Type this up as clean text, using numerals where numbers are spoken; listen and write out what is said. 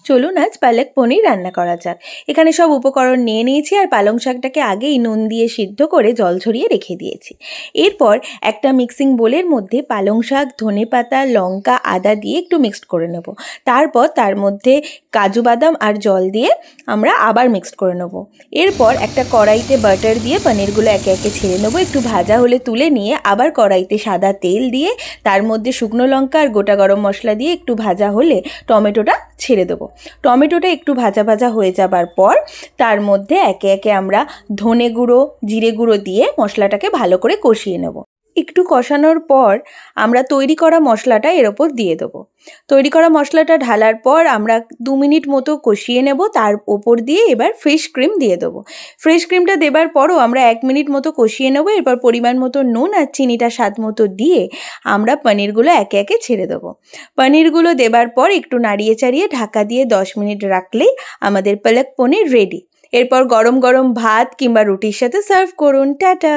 চলুন আজ পালক পনির রান্না করা যাক। এখানে সব উপকরণ নিয়ে নিয়েছি আর পালং শাকটাকে আগেই নুন দিয়ে সিদ্ধ করে জল ঝরিয়ে রেখে দিয়েছি। এরপর একটা মিক্সিং বোলের মধ্যে পালং শাক, ধনেপাতা, লঙ্কা, আদা দিয়ে একটু মিক্সড করে নেব। তারপর তার মধ্যে কাজু বাদাম আর জল দিয়ে আমরা আবার মিক্সড করে নেব। এরপর একটা কড়াইতে বাটার দিয়ে পনিরগুলো একে একে ছেড়ে নেবো। একটু ভাজা হলে তুলে নিয়ে আবার কড়াইতে সাদা তেল দিয়ে তার মধ্যে শুকনো লঙ্কা আর গোটা গরম মশলা দিয়ে একটু ভাজা হলে টমেটোটা ছেড়ে দেবো। টমেটোটা একটু ভাজা ভাজা হয়ে যাবার পর তার মধ্যে একে একে আমরা ধনে গুঁড়ো, জিরে গুঁড়ো দিয়ে মশলাটাকে ভালো করে কষিয়ে নেব। একটু কষানোর পর আমরা তৈরি করা মশলাটা এর ওপর দিয়ে দেবো। তৈরি করা মশলাটা ঢালার পর আমরা 2 মিনিট মতো কষিয়ে নেব। তার ওপর দিয়ে এবার ফ্রেশ ক্রিম দিয়ে দেবো। ফ্রেশ ক্রিমটা দেবার পরও আমরা 1 মিনিট মতো কষিয়ে নেব। এরপর পরিমাণ মতো নুন আর চিনিটা স্বাদ মতো দিয়ে আমরা পনিরগুলো একে একে ছেড়ে দেবো। পনিরগুলো দেবার পর একটু নাড়িয়ে চাড়িয়ে ঢাকা দিয়ে 10 মিনিট রাখলেই আমাদের পালক পনির রেডি। এরপর গরম গরম ভাত কিংবা রুটির সাথে সার্ভ করুন। টাটা।